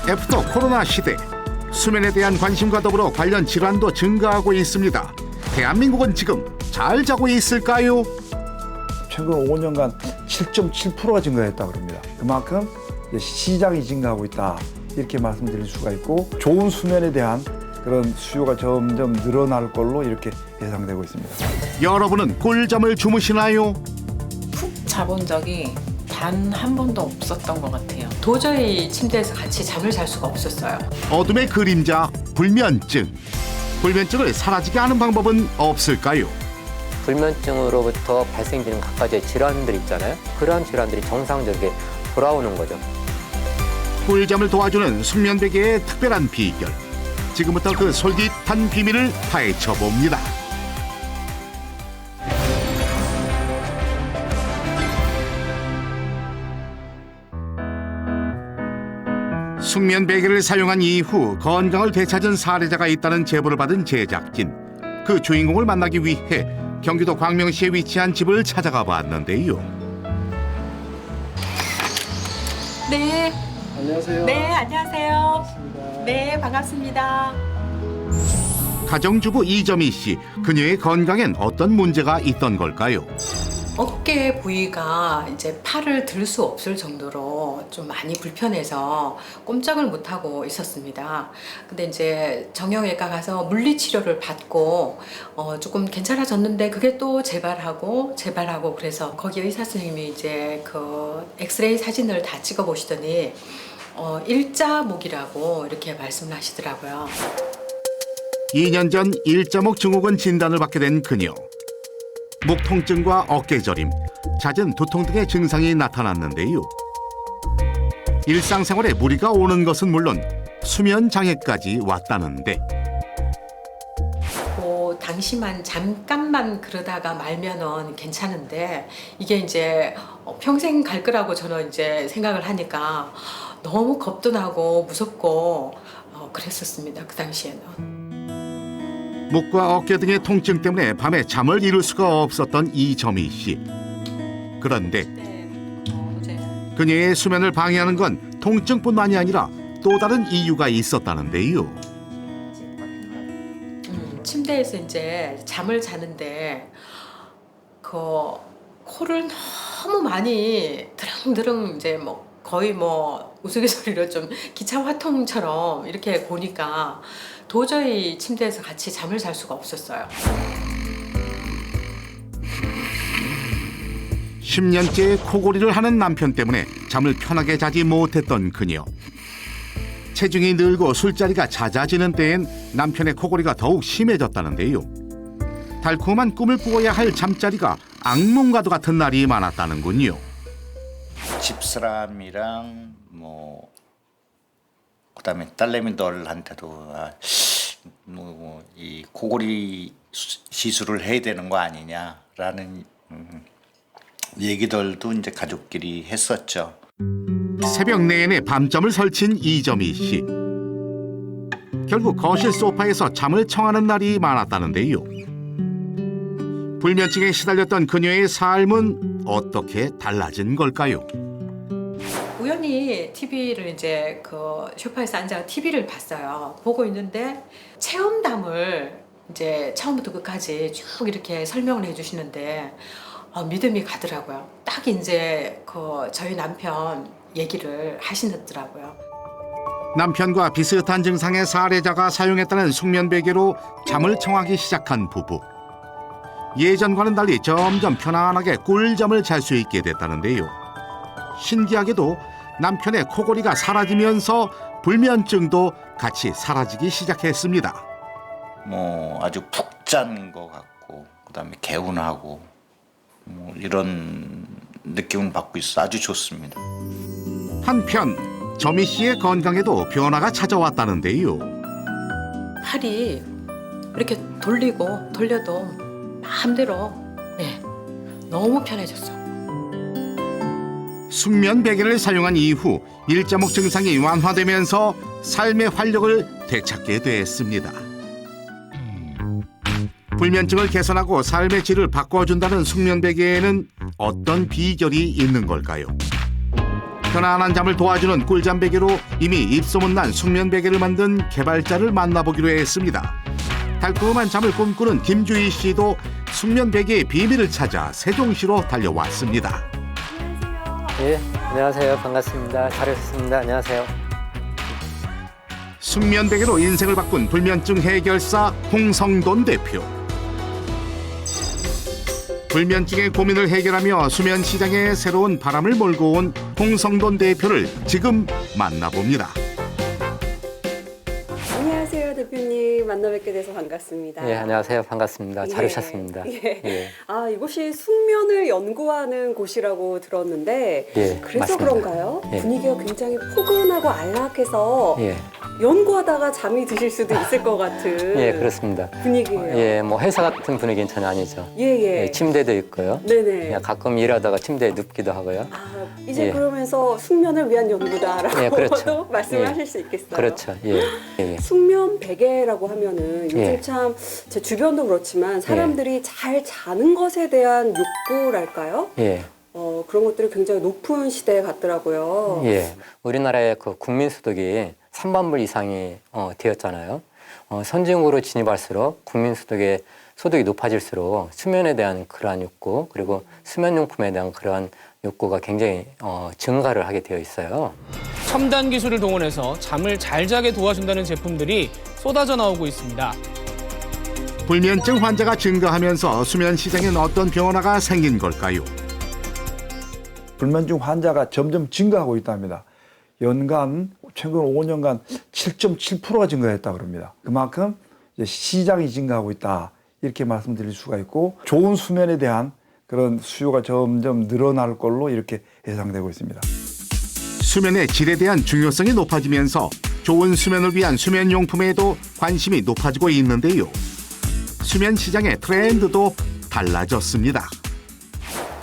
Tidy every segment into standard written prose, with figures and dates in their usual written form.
애프터 코로나 시대, 수면에 대한 관심과 더불어 관련 질환도 증가하고 있습니다. 대한민국은 지금 잘 자고 있을까요? 최근 5년간 7.7%가 증가했다고 합니다. 그만큼 시장이 증가하고 있다, 이렇게 말씀드릴 수가 있고, 좋은 수면에 대한 그런 수요가 점점 늘어날 걸로 이렇게 예상되고 있습니다. 여러분은 꿀잠을 주무시나요? 푹 자본 적이 단 한 번도 없었던 것 같아요. 도저히 침대에서 같이 잠을 잘 수가 없었어요. 어둠의 그림자, 불면증. 불면증을 사라지게 하는 방법은 없을까요? 불면증으로부터 발생되는 각가지의 질환들 있잖아요. 그러한 질환들이 정상적이게 돌아오는 거죠. 꿀잠을 도와주는 숙면베개의 특별한 비결. 지금부터 그 솔깃한 비밀을 파헤쳐 봅니다. 숙면 베개를 사용한 이후 건강을 되찾은 사례자가 있다는 제보를 받은 제작진. 그 주인공을 만나기 위해 경기도 광명시에 위치한 집을 찾아가 봤는데요. 네. 안녕하세요. 네, 안녕하세요. 네, 반갑습니다. 가정주부 이점희 씨, 그녀의 건강엔 어떤 문제가 있던 걸까요? 어깨 부위가 이제 팔을 들 수 없을 정도로 좀 많이 불편해서 꼼짝을 못하고 있었습니다. 근데 이제 정형외과 가서 물리치료를 받고 조금 괜찮아졌는데 그게 또 재발하고 그래서 거기 의사 선생님이 이제 그 엑스레이 사진을 다 찍어 보시더니 일자목이라고 이렇게 말씀을 하시더라고요. 2년 전 일자목 증후군 진단을 받게 된 그녀. 목 통증과 어깨 저림, 잦은 두통 등의 증상이 나타났는데요. 일상생활에 무리가 오는 것은 물론 수면 장애까지 왔다는데, 그 당시만 잠깐만 그러다가 말면은 괜찮은데 이게 이제 평생 갈 거라고 저는 이제 생각을 하니까 너무 겁도 나고 무섭고 그랬었습니다. 그 당시에는. 목과 어깨 등의 통증 때문에 밤에 잠을 이룰 수가 없었던 이점희 씨. 그런데 그녀의 수면을 방해하는 건 통증뿐만이 아니라 또 다른 이유가 있었다는데요. 침대에서 이제 잠을 자는데 그 코를 너무 많이 드릉드릉 이제 뭐 거의 뭐 우스갯소리로 좀 기차 화통처럼 이렇게 고니까 도저히 침대에서 같이 잠을 잘 수가 없었어요. 10년째 코골이를 하는 남편 때문에 잠을 편하게 자지 못했던 그녀. 체중이 늘고 술자리가 잦아지는 때엔 남편의 코골이가 더욱 심해졌다는데요. 달콤한 꿈을 꾸어야 할 잠자리가 악몽과도 같은 날이 많았다는군요. 집사람이랑 그다음에 딸내미들한테도 이 코골이 시술을 해야 되는 거 아니냐라는 얘기들도 이제 가족끼리 했었죠. 새벽 내내 밤잠을 설친 이점희 씨. 결국 거실 소파에서 잠을 청하는 날이 많았다는데요. 불면증에 시달렸던 그녀의 삶은 어떻게 달라진 걸까요? 우연히 TV를 이제 그 소파에서 앉아 TV를 봤어요. 보고 있는데 체험담을 이제 처음부터 끝까지 쭉 이렇게 설명을 해주시는데 믿음이 가더라고요. 딱 이제 그 저희 남편 얘기를 하시더라고요. 남편과 비슷한 증상의 사례자가 사용했다는 숙면베개로 잠을 청하기 시작한 부부. 예전과는 달리 점점 편안하게 꿀잠을 잘 수 있게 됐다는데요. 신기하게도 남편의 코골이가 사라지면서 불면증도 같이 사라지기 시작했습니다. 아주 푹 잔 것 같고, 그다음에 개운하고 이런 느낌을 받고 있어 아주 좋습니다. 한편 점희 씨의 건강에도 변화가 찾아왔다는데요. 팔이 이렇게 돌리고 돌려도 마음대로 너무 편해졌어요. 숙면 베개를 사용한 이후 일자목 증상이 완화되면서 삶의 활력을 되찾게 됐습니다. 불면증을 개선하고 삶의 질을 바꿔준다는 숙면 베개에는 어떤 비결이 있는 걸까요? 편안한 잠을 도와주는 꿀잠 베개로 이미 입소문난 숙면 베개를 만든 개발자를 만나보기로 했습니다. 달콤한 잠을 꿈꾸는 김주희 씨도 숙면 베개의 비밀을 찾아 세종시로 달려왔습니다. 예, 안녕하세요. 반갑습니다. 잘 오셨습니다. 안녕하세요. 숙면 베개로 인생을 바꾼 불면증 해결사 홍성돈 대표. 불면증의 고민을 해결하며 수면 시장에 새로운 바람을 몰고 온 홍성돈 대표를 지금 만나봅니다. 안녕하세요, 대표님. 만나 뵙게 돼서 반갑습니다. 예, 안녕하세요. 반갑습니다. 잘 예. 오셨습니다. 예. 예. 아, 이곳이 숙면을 연구하는 곳이라고 들었는데 예, 그래서 맞습니다. 그런가요? 예. 분위기가 굉장히 포근하고 안락해서 예, 연구하다가 잠이 드실 수도 있을 것 같은 예, 그렇습니다. 분위기예요. 예, 뭐 회사 같은 분위기는 전혀 아니죠. 예, 예. 예, 침대도 있고요. 네네. 그냥 가끔 일하다가 침대에 눕기도 하고요. 아, 이제 예. 그러면서 숙면을 위한 연구다라고 예, 그렇죠. 말씀을 예. 하실 수 있겠어요. 그렇죠. 예, 예. 숙면 베개라고 하면은 요즘 예. 참 제 주변도 그렇지만 사람들이 잘 자는 것에 대한 욕구랄까요? 예. 그런 것들이 굉장히 높은 시대 같더라고요. 예. 우리나라의 그 국민 소득이 3만 불 이상이 되었잖아요. 선진국으로 진입할수록 국민 소득이 높아질수록 수면에 대한 그러한 욕구, 그리고 수면용품에 대한 그러한 욕구가 굉장히 증가를 하게 되어 있어요. 첨단 기술을 동원해서 잠을 잘 자게 도와준다는 제품들이 쏟아져 나오고 있습니다. 불면증 환자가 증가하면서 수면 시장엔 어떤 변화가 생긴 걸까요? 불면증 환자가 점점 증가하고 있답니다. 연간 최근 5년간 7.7%가 증가했다고 합니다. 그만큼 이제 시장이 증가하고 있다 이렇게 말씀드릴 수가 있고 좋은 수면에 대한 그런 수요가 점점 늘어날 걸로 이렇게 예상되고 있습니다. 수면의 질에 대한 중요성이 높아지면서 좋은 수면을 위한 수면용품에도 관심이 높아지고 있는데요. 수면 시장의 트렌드도 달라졌습니다.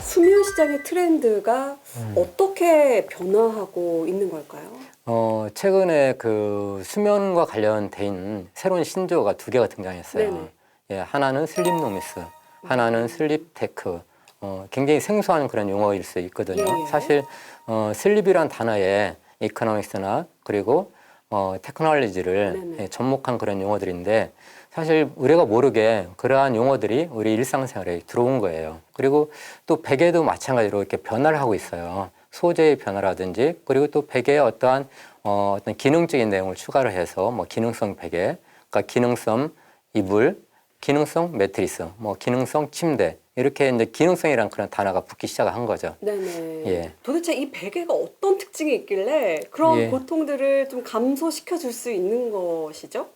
수면 시장의 트렌드가 어떻게 변화하고 있는 걸까요? 최근에 그 수면과 관련된 새로운 신조어가 2개가 등장했어요. 네네. 예, 하나는 슬립노미스, 하나는 슬립테크. 굉장히 생소한 그런 용어일 수 있거든요. 예, 예. 사실 슬립이란 단어에 이코노믹스나 그리고 테크놀로지를 네네. 예, 접목한 그런 용어들인데 사실 우리가 모르게 그러한 용어들이 우리 일상생활에 들어온 거예요. 그리고 또 베개도 마찬가지로 이렇게 변화를 하고 있어요. 소재의 변화라든지 그리고 또 베개에 어떤 기능적인 내용을 추가를 해서 뭐 기능성 베개, 그러니까 기능성 이불, 기능성 매트리스, 뭐 기능성 침대 이렇게 이제 기능성이란 그런 단어가 붙기 시작한 거죠. 네네. 예. 도대체 이 베개가 어떤 특징이 있길래 그런 예. 고통들을 좀 감소시켜 줄 수 있는 것이죠?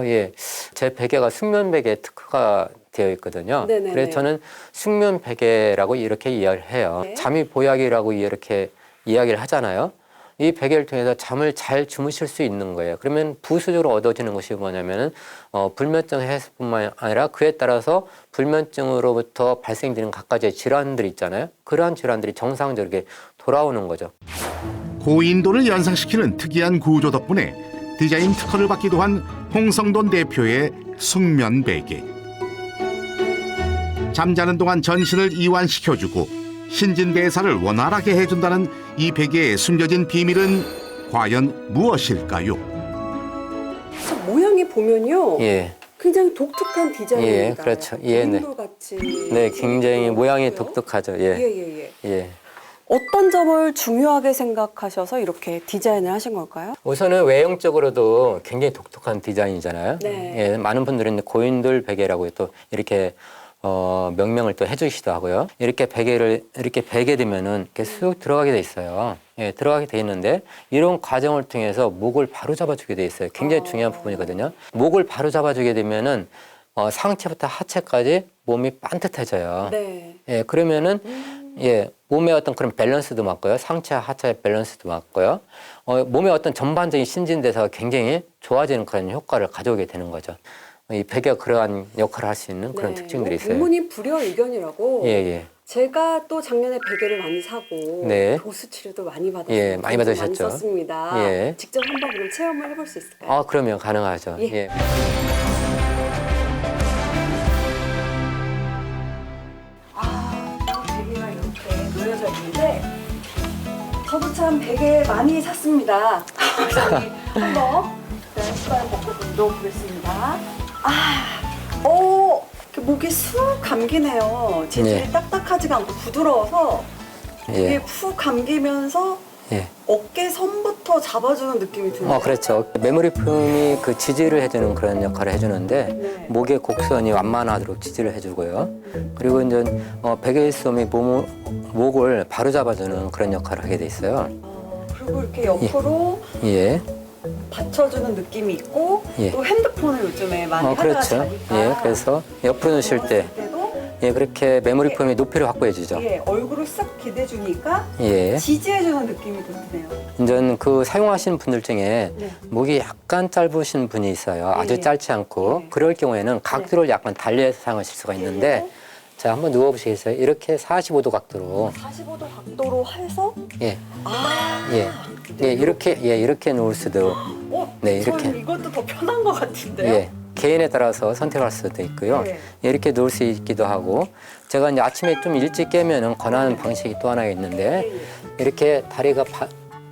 예. 제 베개가 숙면 베개 특허가 되어 있거든요. 네네네. 그래서 저는 숙면 베개라고 이렇게 이야기를 해요. 네. 잠이 보약이라고 이렇게 이야기를 하잖아요. 이 베개를 통해서 잠을 잘 주무실 수 있는 거예요. 그러면 부수적으로 얻어지는 것이 뭐냐면은 불면증 해소뿐만 아니라 그에 따라서 불면증으로부터 발생되는 각가지의 질환들 있잖아요. 그러한 질환들이 정상적으로 돌아오는 거죠. 고인도를 연상시키는 특이한 구조 덕분에 디자인 특허를 받기도 한 홍성돈 대표의 숙면 베개. 잠자는 동안 전신을 이완시켜주고 신진대사를 원활하게 해준다는 이 베개의 숨겨진 비밀은 과연 무엇일까요? 저 모양이 보면요. 예. 굉장히 독특한 디자인입니다. 예, 그렇죠. 예, 네. 같이. 네, 굉장히 모양이 있고요. 독특하죠. 예, 예. 예, 예. 예. 어떤 점을 중요하게 생각하셔서 이렇게 디자인을 하신 걸까요? 우선은 외형적으로도 굉장히 독특한 디자인이잖아요. 네. 예, 많은 분들은 고인돌 베개라고 또 이렇게 명명을 또 해주시기도 하고요. 이렇게 베개를 이렇게 베게 되면은 이렇게 쑥 들어가게 돼 있어요. 예, 들어가게 돼 있는데 이런 과정을 통해서 목을 바로 잡아주게 돼 있어요. 굉장히 중요한 부분이거든요. 목을 바로 잡아주게 되면은 상체부터 하체까지 몸이 반듯해져요. 네. 예, 그러면은 예, 몸의 어떤 그런 밸런스도 맞고요. 상체, 하체의 밸런스도 맞고요. 몸의 어떤 전반적인 신진대사가 굉장히 좋아지는 그런 효과를 가져오게 되는 거죠. 이 베개가 그러한 역할을 할 수 있는 그런 특징들이 있어요. 부모님 불여의견이라고. 예, 예. 제가 또 작년에 베개를 많이 사고 네. 도수 치료도 많이 받았어요. 예, 많이 받으셨죠. 많이 썼습니다. 예. 직접 한번 그럼 체험을 해볼 수 있을까요? 그러면 가능하죠. 예. 예. 베개가 이렇게 놓여져 있는데 저도 참 참 베개 많이 샀습니다. 저기 한번 숟가락 먹고 넣어보겠습니다. 목이 쑥 감기네요. 재질이 네. 딱딱하지가 않고 부드러워서 이게 예. 푹 감기면서 예. 어깨 선부터 잡아주는 느낌이 드네요. 그렇죠. 메모리폼이 그 지지를 해주는 그런 역할을 해주는데 네. 목의 곡선이 완만하도록 지지를 해주고요. 그리고 이제 베개솜이 목을 바로 잡아주는 그런 역할을 하게 돼 있어요. 그리고 이렇게 옆으로 예. 받쳐주는 느낌이 있고 예. 또 핸드폰을 요즘에 많이 하다가 그렇죠. 자니까 예. 그래서 옆으로 누실 때 때도 예, 그렇게 메모리폼이 높이를 확보해 주죠. 예, 얼굴을 싹 기대주니까 예. 지지해주는 느낌이 더 드네요. 이제 그 사용하시는 분들 중에 네. 목이 약간 짧으신 분이 있어요. 아주 예. 짧지 않고 예. 그럴 경우에는 각도를 약간 달리해서 사용하실 수가 있는데 자, 한번 누워 보시겠어요? 이렇게 45도 각도로 45도 각도로 해서 예. 아, 예. 예, 이렇게 누울 수도 네, 이렇게. 저는 이것도 더 편한 것 같은데요. 예. 개인에 따라서 선택할 수도 있고요. 네. 이렇게 누울 수 있기도 하고 제가 이제 아침에 좀 일찍 깨면은 권하는 방식이 또 하나 있는데 예, 예. 이렇게 다리가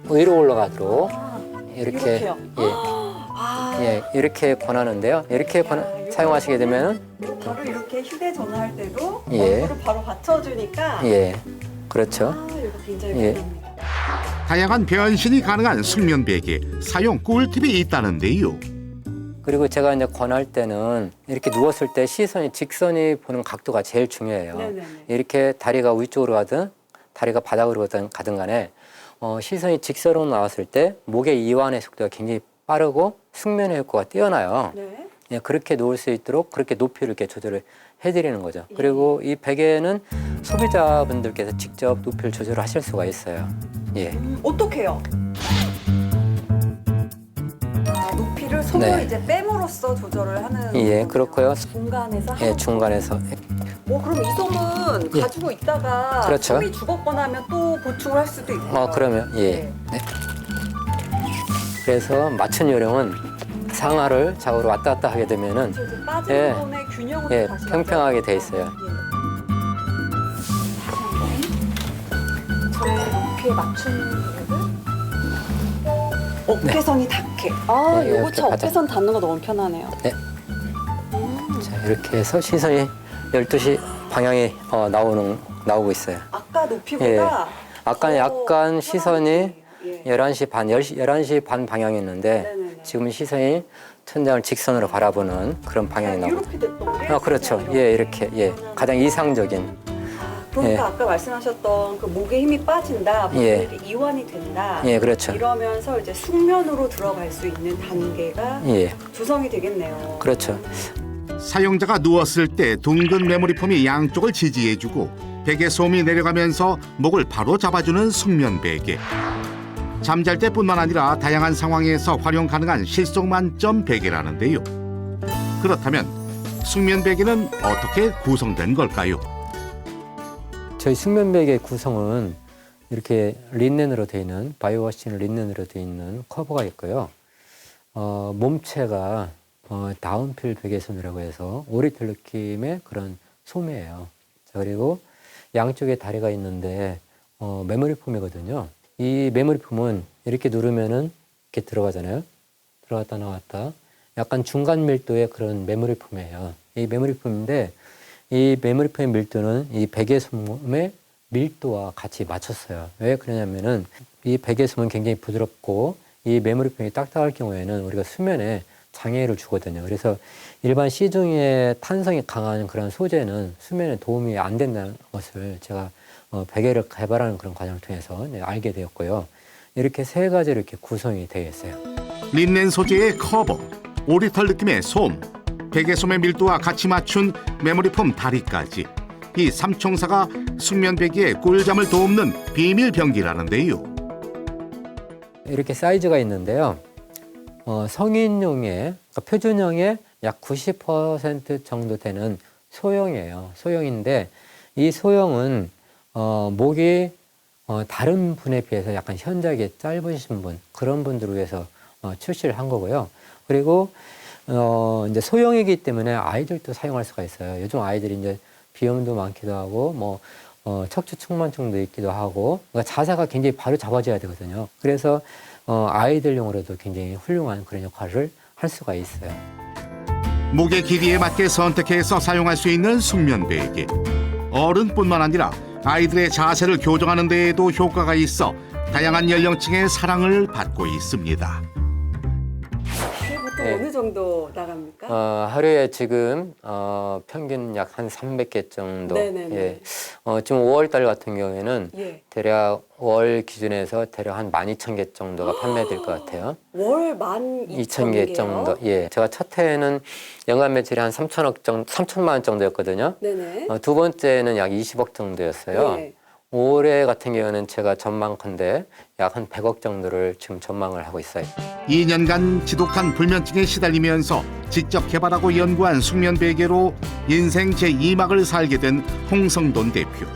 위로 올라가도록 아, 이렇게 이렇게요? 아, 예, 이렇게 권하는데요. 이렇게 이거 사용하시게 되면은 바로 이렇게 휴대전화 할 때도 예. 얼굴을 바로 받쳐주니까 예, 그렇죠. 이거 굉장히 예. 편합니다. 다양한 변신이 가능한 숙면 베개 사용 꿀팁이 있다는데요. 그리고 제가 이제 권할 때는 이렇게 누웠을 때 시선이 직선이 보는 각도가 제일 중요해요. 네네네. 이렇게 다리가 위쪽으로 가든 다리가 바닥으로 가든 간에 시선이 직선으로 나왔을 때 목의 이완의 속도가 굉장히 빠르고 숙면의 효과가 뛰어나요. 네. 예, 그렇게 놓을 수 있도록 그렇게 높이를 이렇게 조절을 해드리는 거죠. 그리고 이 베개는 소비자분들께서 직접 높이를 조절을 하실 수가 있어요. 예. 어떻게요? 높이를 손으로 네. 이제 뺨으로써 조절을 하는 예, 거네요. 그렇고요. 중간에서 예, 중간에서. 그럼 이 솜은 예. 가지고 있다가 그렇죠. 솜이 죽었거나 하면 또 보충을 할 수도 있고. 그러면, 예. 네. 네. 그래서 맞춤 요령은 상하를 좌우로 왔다 갔다 하게 되면은 이제 빠지는 예. 솜의 균형을 예, 다시 평평하게 맞춰서. 돼 있어요. 예. 저의 높이에 맞춘 요령은 어깨선이 닿게. 아, 네, 요거 이렇게 참 어깨선 닿는 거 너무 편하네요. 자, 이렇게 해서 시선이 12시 방향이 나오고 있어요. 아까 높이보다 예. 아까 더 약간 편한 시선이 예. 11시 반 방향이었는데 네네네. 지금 시선이 천장을 직선으로 바라보는 그런 방향이 나오고 이렇게 됐던 게 그렇죠. 그냥 예, 이렇게. 예. 가장 이상적인. 그러니까 예. 아까 말씀하셨던 그 목에 힘이 빠진다, 목이 예. 이렇게 이완이 된다. 예, 그렇죠. 이러면서 이제 숙면으로 들어갈 수 있는 단계가 예. 조성이 되겠네요. 그렇죠. 사용자가 누웠을 때 둥근 메모리폼이 양쪽을 지지해주고 베개 솜이 내려가면서 목을 바로 잡아주는 숙면 베개. 잠잘 때뿐만 아니라 다양한 상황에서 활용 가능한 실속 만점 베개라는데요. 그렇다면 숙면 베개는 어떻게 구성된 걸까요? 저희 숙면 베개 구성은 이렇게 린넨으로 되어 있는 바이오워싱 린넨으로 되어 있는 커버가 있고요. 몸체가 다운필 베개솜이라고 해서 오리털 느낌의 그런 솜이에요. 자, 그리고 양쪽에 다리가 있는데 메모리 폼이거든요. 이 메모리 폼은 이렇게 누르면은 이렇게 들어가잖아요. 들어갔다 나왔다. 약간 중간 밀도의 그런 메모리 폼이에요. 이 메모리 폼인데 이 메모리 폼의 밀도는 이 베개솜의 밀도와 같이 맞췄어요. 왜 그러냐면은 이 베개솜은 굉장히 부드럽고 이 메모리 폼이 딱딱할 경우에는 우리가 수면에 장애를 주거든요. 그래서 일반 시중에 탄성이 강한 그런 소재는 수면에 도움이 안 된다는 것을 제가 베개를 개발하는 그런 과정을 통해서 알게 되었고요. 이렇게 세 가지로 이렇게 구성이 되어 있어요. 린넨 소재의 커버, 오리털 느낌의 솜, 베개솜의 밀도와 같이 맞춘 메모리폼 다리까지 이 삼총사가 숙면 베개의 꿀잠을 돕는 비밀 병기라는데요. 이렇게 사이즈가 있는데요. 성인용의 그러니까 표준형의 약 90% 정도 되는 소형이에요. 소형인데 이 소형은 목이 다른 분에 비해서 약간 현저하게 짧으신 분 그런 분들을 위해서 출시를 한 거고요. 그리고 이제 소형이기 때문에 아이들도 사용할 수가 있어요. 요즘 아이들이 이제 비염도 많기도 하고 뭐 척추 측만증도 있기도 하고 그러니까 자세가 굉장히 바로 잡아줘야 되거든요. 그래서 아이들용으로도 굉장히 훌륭한 그런 역할을 할 수가 있어요. 목의 길이에 맞게 선택해서 사용할 수 있는 숙면 베개. 어른뿐만 아니라 아이들의 자세를 교정하는 데에도 효과가 있어 다양한 연령층의 사랑을 받고 있습니다. 보통 네. 어느 정도 나갑니까? 하루에 지금 평균 약 한 300개 정도. 네네네. 예. 지금 5월 달 같은 경우에는 예. 대략 월 기준에서 대략 한 12,000개 정도가 판매될 것 같아요. 월 2,000개 정도. 예. 제가 첫 해에는 연간 매출이 한 3천만 원 정도였거든요. 네네. 두 번째는 약 20억 정도였어요. 네. 올해 같은 경우는 제가 전망컨대 약 한 100억 정도를 지금 전망을 하고 있어요. 2년간 지독한 불면증에 시달리면서 직접 개발하고 연구한 숙면 베개로 인생 제2막을 살게 된 홍성돈 대표.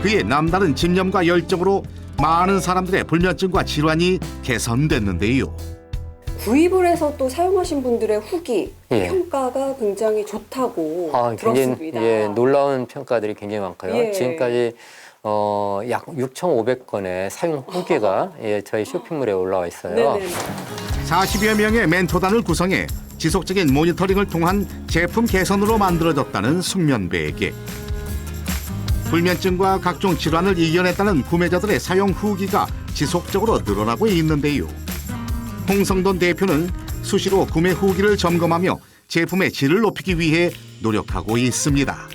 그의 남다른 집념과 열정으로 많은 사람들의 불면증과 질환이 개선됐는데요. 구입을 해서 또 사용하신 분들의 후기, 예. 평가가 굉장히 좋다고 굉장히 들었습니다. 예, 놀라운 평가들이 굉장히 많고요. 예. 지금까지 약 6,500건의 사용 후기가 저희 쇼핑몰에 올라와 있어요. 네네. 40여 명의 멘토단을 구성해 지속적인 모니터링을 통한 제품 개선으로 만들어졌다는 숙면 베개. 불면증과 각종 질환을 이겨냈다는 구매자들의 사용 후기가 지속적으로 늘어나고 있는데요. 홍성돈 대표는 수시로 구매 후기를 점검하며 제품의 질을 높이기 위해 노력하고 있습니다.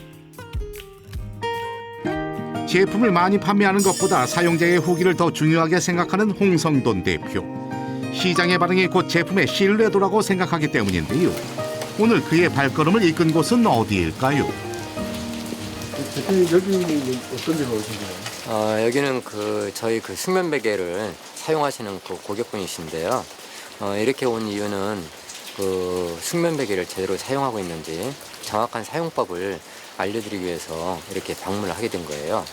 제품을 많이 판매하는 것보다 사용자의 후기를 더 중요하게 생각하는 홍성돈 대표. 시장의 반응이 곧 제품의 신뢰도라고 생각하기 때문인데요. 오늘 그의 발걸음을 이끈 곳은 어디일까요? 여기 어떤 데가 오신가요? 여기는 저희 숙면 베개를 사용하시는 그 고객분이신데요. 이렇게 온 이유는 숙면 베개를 제대로 사용하고 있는지 정확한 사용법을 알려드리기 위해서 이렇게 방문을 하게 된 거예요.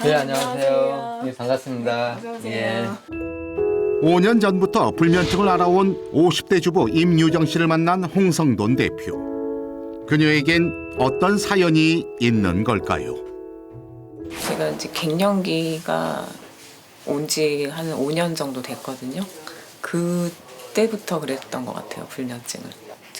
네, 안녕하세요. 네, 반갑습니다. 예. 5년 전부터 불면증을 알아온 50대 주부 임유정 씨를 만난 홍성돈 대표. 그녀에겐 어떤 사연이 있는 걸까요? 제가 이제 갱년기가 온 지 한 5년 정도 됐거든요. 그때부터 그랬던 것 같아요, 불면증을.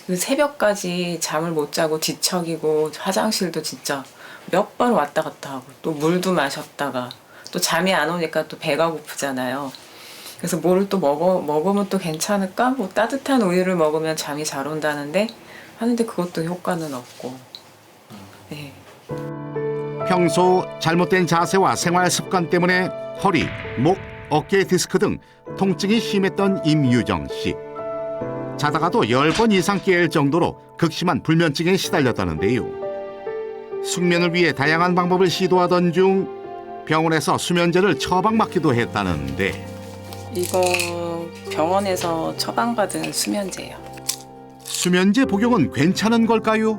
그 새벽까지 잠을 못 자고 뒤척이고 화장실도 진짜 몇 번 왔다 갔다 하고 또 물도 마셨다가 또 잠이 안 오니까 또 배가 고프잖아요. 그래서 뭐를 또 먹으면 또 괜찮을까? 뭐 따뜻한 우유를 먹으면 잠이 잘 온다는데 하는데 그것도 효과는 없고. 네. 평소 잘못된 자세와 생활 습관 때문에 허리, 목, 어깨 디스크 등 통증이 심했던 임유정 씨. 자다가도 10번 이상 깰 정도로 극심한 불면증에 시달렸다는데요. 숙면을 위해 다양한 방법을 시도하던 중 병원에서 수면제를 처방받기도 했다는데 이거 병원에서 처방받은 수면제예요. 수면제 복용은 괜찮은 걸까요?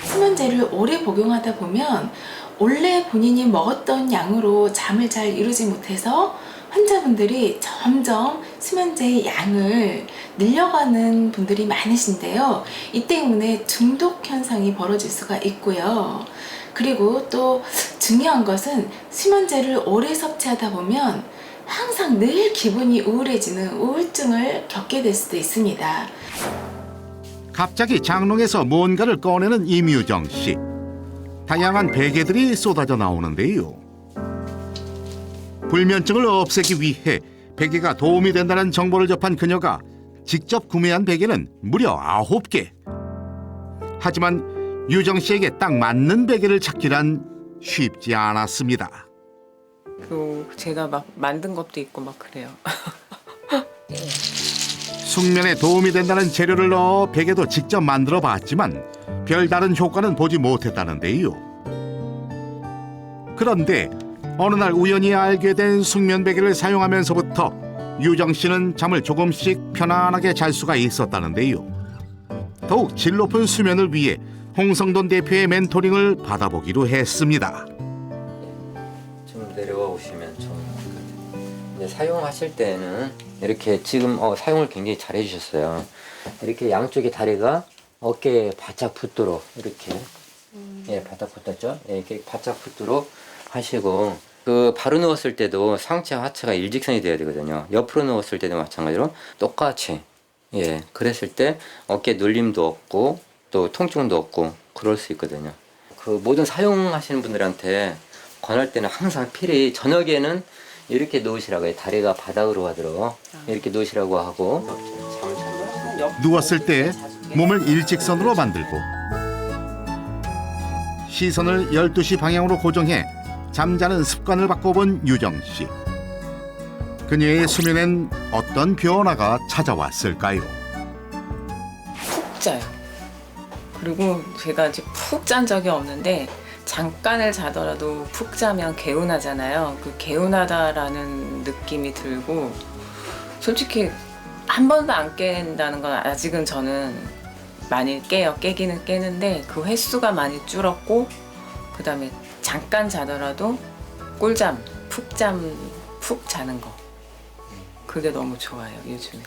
수면제를 오래 복용하다 보면 원래 본인이 먹었던 양으로 잠을 잘 이루지 못해서 환자분들이 점점 수면제의 양을 늘려가는 분들이 많으신데요. 이 때문에 중독 현상이 벌어질 수가 있고요. 그리고 또 중요한 것은 수면제를 오래 섭취하다 보면 항상 늘 기분이 우울해지는 우울증을 겪게 될 수도 있습니다. 갑자기 장롱에서 뭔가를 꺼내는 임유정 씨. 다양한 베개들이 쏟아져 나오는데요. 불면증을 없애기 위해 베개가 도움이 된다는 정보를 접한 그녀가 직접 구매한 베개는 무려 9개. 하지만 유정 씨에게 딱 맞는 베개를 찾기란 쉽지 않았습니다. 제가 막 만든 것도 있고 막 그래요. 숙면에 도움이 된다는 재료를 넣어 베개도 직접 만들어 봤지만 별다른 효과는 보지 못했다는데요. 그런데 어느 날 우연히 알게 된 숙면 베개를 사용하면서부터 유정 씨는 잠을 조금씩 편안하게 잘 수가 있었다는데요. 더욱 질 높은 수면을 위해 홍성돈 대표의 멘토링을 받아보기로 했습니다. 좀 내려와 보시면 좋은 것 같아요. 이제 사용하실 때는 이렇게 지금 사용을 굉장히 잘 해주셨어요. 이렇게 양쪽의 다리가 어깨에 바짝 붙도록 이렇게 예, 바짝 붙었죠. 예, 이렇게 바짝 붙도록 하시고 그 바로 누웠을 때도 상체 하체가 일직선이 돼야 되거든요. 옆으로 누웠을 때도 마찬가지로 똑같이 예, 그랬을 때 어깨 눌림도 없고 또 통증도 없고 그럴 수 있거든요. 그 모든 사용하시는 분들한테 권할 때는 항상 필히 저녁에는 이렇게 누우시라고 해요. 다리가 바닥으로 가도록 이렇게 누우시라고 하고 누웠을 때 몸을 일직선으로 만들고 시선을 12시 방향으로 고정해 잠자는 습관을 바꿔본 유정 씨. 그녀의 수면엔 어떤 변화가 찾아왔을까요? 푹 자요. 그리고 제가 아직 푹 잔 적이 없는데 잠깐을 자더라도 푹 자면 개운하잖아요. 그 개운하다라는 느낌이 들고 솔직히 한 번도 안 깬다는 건 아직은 저는 많이 깨요. 깨기는 깨는데 그 횟수가 많이 줄었고 그다음에 잠깐 자더라도 꿀잠, 푹 자는 거. 그게 너무 좋아요, 요즘에.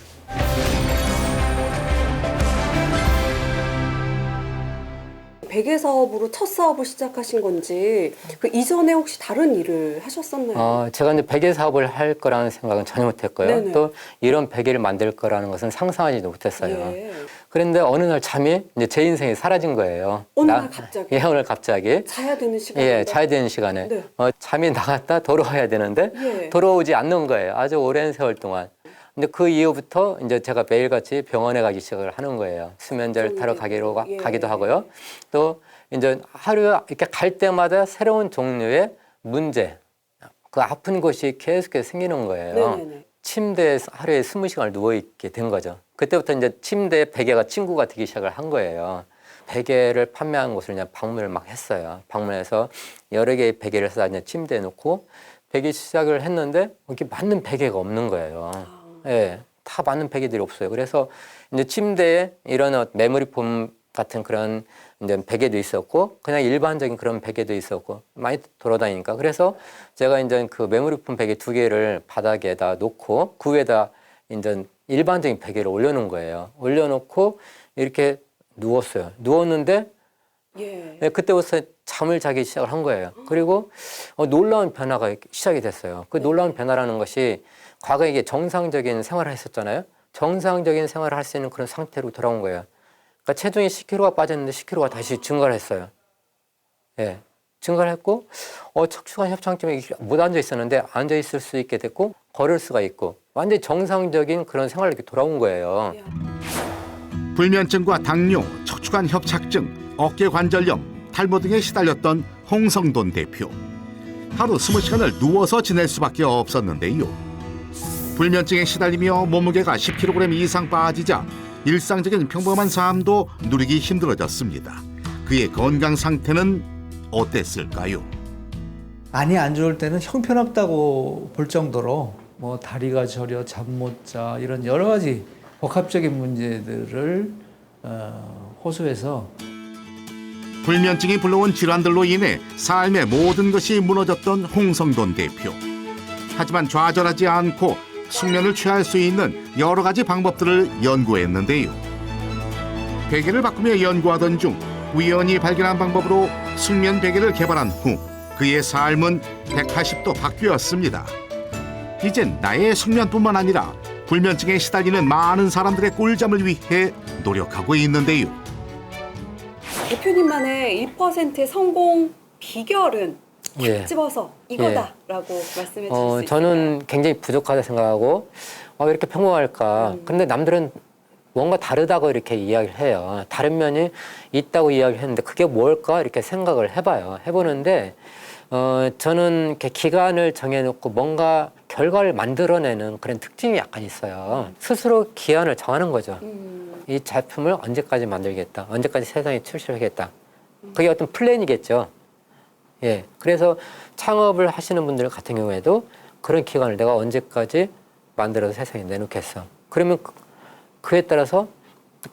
베개 사업으로 첫 사업을 시작하신 건지 그 이전에 혹시 다른 일을 하셨었나요? 제가 이제 베개 사업을 할 거라는 생각은 전혀 못했고요. 네네. 또 이런 베개를 만들 거라는 것은 상상하지도 못했어요. 예. 그런데 어느 날 잠이 이제 제 인생이 사라진 거예요. 어느 날 갑자기? 예, 오늘 갑자기. 자야 되는 시간에? 예, 자야 되는 시간에. 네. 잠이 나갔다 돌아와야 되는데 예. 돌아오지 않는 거예요. 아주 오랜 세월 동안. 근데 그 이후부터 이제 제가 매일같이 병원에 가기 시작을 하는 거예요. 수면제를 타러 예. 가기도 하고요. 또 이제 하루에 이렇게 갈 때마다 새로운 종류의 문제, 그 아픈 곳이 계속해서 생기는 거예요. 네네네. 침대에 하루에 20시간을 누워있게 된 거죠. 그때부터 이제 침대 베개가 친구가 되기 시작을 한 거예요. 베개를 판매하는 곳을 그냥 방문을 막 했어요. 방문해서 여러 개의 베개를 사다 이제 침대에 놓고 베개 시작을 했는데 이렇게 맞는 베개가 없는 거예요. 예, 다 맞는 베개들이 없어요. 그래서 이제 침대에 이런 메모리 폼 같은 그런 이제 베개도 있었고 그냥 일반적인 그런 베개도 있었고 많이 돌아다니니까 그래서 제가 이제 그 메모리 폼 베개 2개를 바닥에다 놓고 그 위에다 이제 일반적인 베개를 올려놓은 거예요. 올려놓고 이렇게 누웠어요. 누웠는데 예. 네, 그때부터 잠을 자기 시작을 한 거예요. 그리고 놀라운 변화가 시작이 됐어요. 그 놀라운 변화라는 것이 과거에 이게 정상적인 생활을 했었잖아요. 정상적인 생활을 할 수 있는 그런 상태로 돌아온 거예요. 그러니까 체중이 10kg가 빠졌는데 10kg가 다시 증가를 했어요. 예, 증가를 했고 척추관 협착 때문에 못 앉아 있었는데 앉아 있을 수 있게 됐고 걸을 수가 있고 완전히 정상적인 그런 생활로 이렇게 돌아온 거예요. 불면증과 당뇨, 척추관 협착증, 어깨 관절염, 탈모 등에 시달렸던 홍성돈 대표. 하루 20시간을 누워서 지낼 수밖에 없었는데요. 불면증에 시달리며 몸무게가 10kg 이상 빠지자 일상적인 평범한 삶도 누리기 힘들어졌습니다. 그의 건강 상태는 어땠을까요? 많이 안 좋을 때는 형편없다고 볼 정도로 뭐 다리가 저려, 잠 못 자 이런 여러 가지 복합적인 문제들을 호소해서 불면증이 불러온 질환들로 인해 삶의 모든 것이 무너졌던 홍성돈 대표. 하지만 좌절하지 않고 숙면을 취할 수 있는 여러 가지 방법들을 연구했는데요. 베개를 바꾸며 연구하던 중 우연히 발견한 방법으로 숙면 베개를 개발한 후 그의 삶은 180도 바뀌었습니다. 이젠 나의 숙면뿐만 아니라 불면증에 시달리는 많은 사람들의 꿀잠을 위해 노력하고 있는데요. 대표님만의 1%의 성공 비결은 예. 집어서 이거다라고 말씀해 주실 수 있을까요? 저는 굉장히 부족하다 생각하고 왜 이렇게 평범할까. 그런데 남들은 뭔가 다르다고 이렇게 이야기를 해요. 다른 면이 있다고 이야기를 했는데 그게 뭘까 이렇게 생각을 해봐요. 해보는데 저는 이렇게 기간을 정해놓고 뭔가 결과를 만들어내는 그런 특징이 약간 있어요. 스스로 기한을 정하는 거죠. 이 제품을 언제까지 만들겠다. 언제까지 세상에 출시하겠다. 그게 어떤 플랜이겠죠. 예. 그래서 창업을 하시는 분들 같은 경우에도 그런 기간을 내가 언제까지 만들어서 세상에 내놓겠어. 그러면 그에 따라서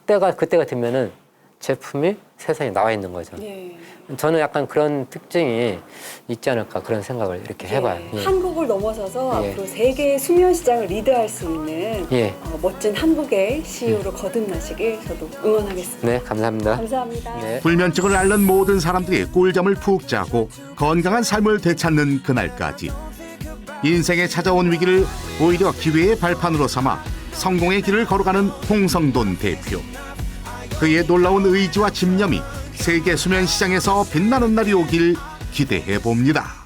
그때가 되면은 제품이 세상에 나와 있는 거죠. 예. 저는 약간 그런 특징이 있지 않을까 그런 생각을 이렇게 해봐요. 예. 한국을 넘어서서 예. 앞으로 세계 수면 시장을 리드할 수 있는 예. 멋진 한국의 CEO로 거듭나시길 저도 응원하겠습니다. 네, 감사합니다. 감사합니다. 네. 불면증을 앓는 모든 사람들이 꿀잠을 푹 자고 건강한 삶을 되찾는 그날까지 인생에 찾아온 위기를 오히려 기회의 발판으로 삼아 성공의 길을 걸어가는 홍성돈 대표. 그의 놀라운 의지와 집념이 세계 수면 시장에서 빛나는 날이 오길 기대해 봅니다.